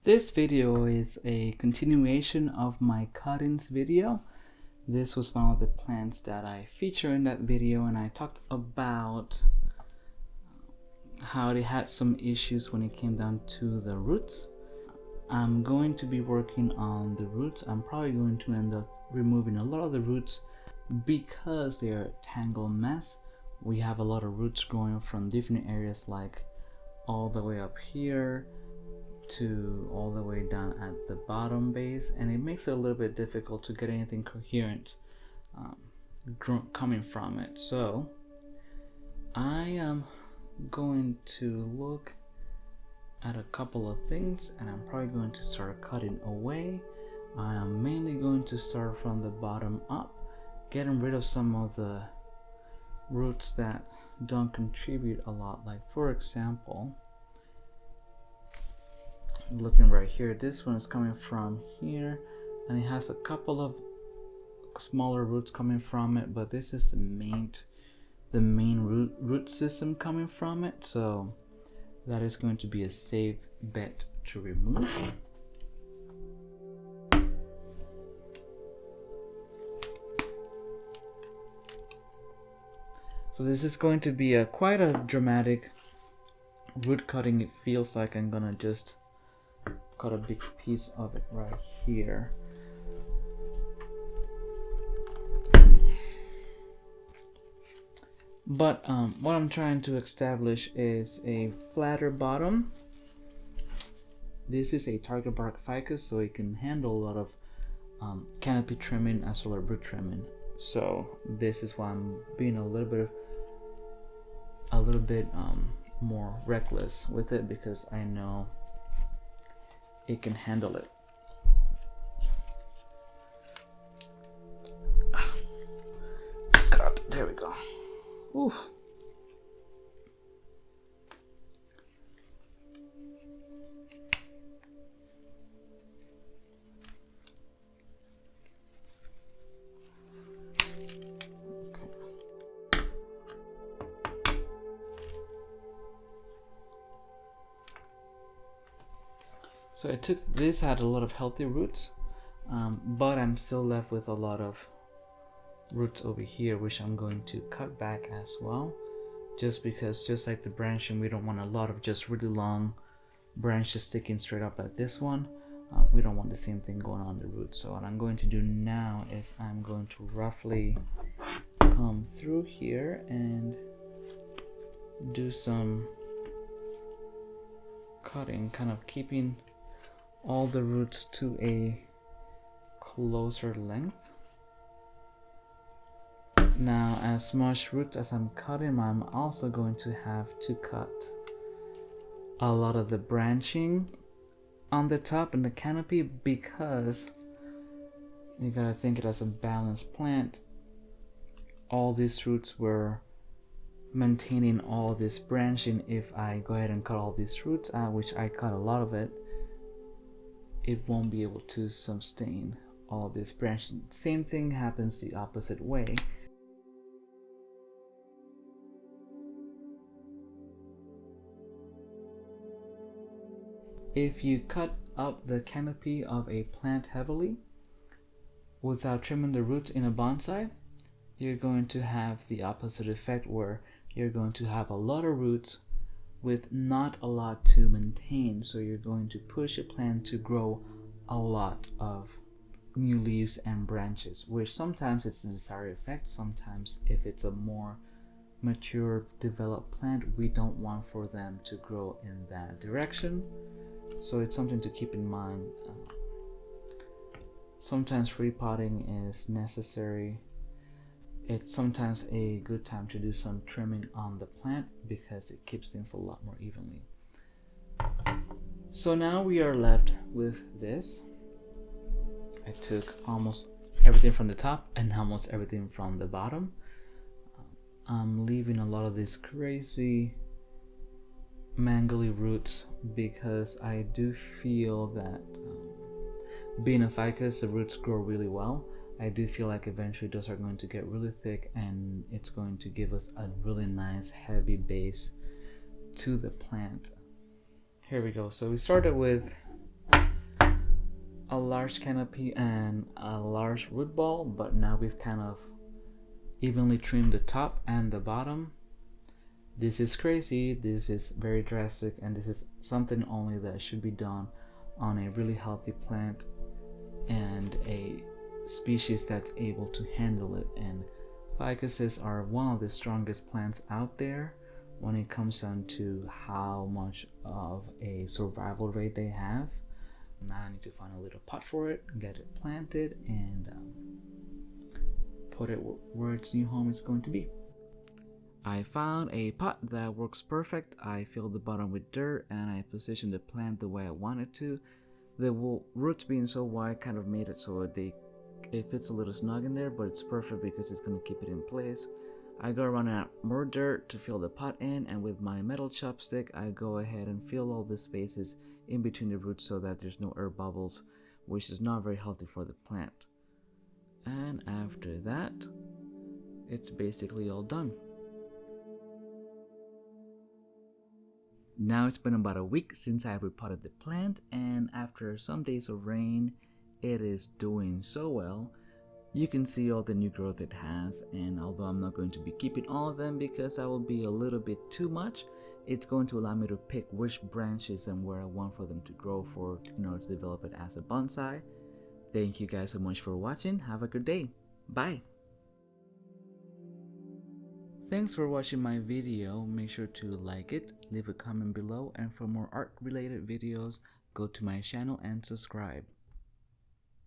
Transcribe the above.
This video is a continuation of my cuttings video. This was one of the plants that I featured in that video, and I talked about how they had some issues when it came down to the roots. I'm going to be working on the roots. I'm probably going to end up removing a lot of the roots because they're a tangled mess. We have a lot of roots growing from different areas, like all the way up here to all the way down at the bottom base, and it makes it a little bit difficult to get anything coherent coming from it. So I am going to look at a couple of things, and I'm probably going to start cutting away. I am mainly going to start from the bottom up, getting rid of some of the roots that don't contribute a lot. Like, for example, looking right here, this one is coming from here and it has a couple of smaller roots coming from it, but this is the main root system coming from it, so that is going to be a safe bet to remove. So this is going to be quite a dramatic root cutting. It feels like I'm gonna just cut a big piece of it right here. But what I'm trying to establish is a flatter bottom. This is a target bark ficus, so it can handle a lot of canopy trimming as well as root trimming. So this is why I'm being a little bit more reckless with it, because I know it can handle it. God, there we go. Oof. So I took this, had a lot of healthy roots, but I'm still left with a lot of roots over here, which I'm going to cut back as well, just because, just like the branching, we don't want a lot of just really long branches sticking straight up like this one. We don't want the same thing going on the roots. So what I'm going to do now is I'm going to roughly come through here and do some cutting, kind of keeping all the roots to a closer length. Now, as much root as I'm cutting, I'm also going to have to cut a lot of the branching on the top and the canopy, because you gotta think it as a balanced plant. All these roots were maintaining all this branching. If I go ahead and cut all these roots out, which I cut a lot of it, it won't be able to sustain all this branching. Same thing happens the opposite way. If you cut up the canopy of a plant heavily without trimming the roots in a bonsai, you're going to have the opposite effect, where you're going to have a lot of roots with not a lot to maintain. So you're going to push a plant to grow a lot of new leaves and branches, which sometimes it's a desired effect. Sometimes, if it's a more mature, developed plant, we don't want for them to grow in that direction. So it's something to keep in mind. Sometimes repotting is necessary. It's sometimes a good time to do some trimming on the plant, because it keeps things a lot more evenly. So now we are left with this. I took almost everything from the top and almost everything from the bottom. I'm leaving a lot of these crazy mangly roots, because I do feel that being a ficus, the roots grow really well. I do feel like eventually those are going to get really thick, and it's going to give us a really nice heavy base to the plant. Here we go. So we started with a large canopy and a large root ball, but now we've kind of evenly trimmed the top and the bottom. This is crazy, this is very drastic, and this is something only that should be done on a really healthy plant and a species that's able to handle it. And ficuses are one of the strongest plants out there when it comes down to how much of a survival rate they have. Now I need to find a little pot for it, get it planted, and put it where its new home is going to be. I found a pot that works perfect. I filled the bottom with dirt and I positioned the plant the way I wanted to. The roots being so wide kind of made it so it fits a little snug in there, but it's perfect because it's going to keep it in place. I go around and add more dirt to fill the pot in, and with my metal chopstick I go ahead and fill all the spaces in between the roots so that there's no air bubbles, which is not very healthy for the plant. And after that, it's basically all done. Now it's been about a week since I repotted the plant, and after some days of rain, it is doing so well. You can see all the new growth it has, and although I'm not going to be keeping all of them because that will be a little bit too much, it's going to allow me to pick which branches and where I want for them to grow in order to develop it as a bonsai. Thank you guys so much for watching. Have a good day. Bye. Thanks for watching my video. Make sure to like it, leave a comment below, and for more art related videos, go to my channel and subscribe.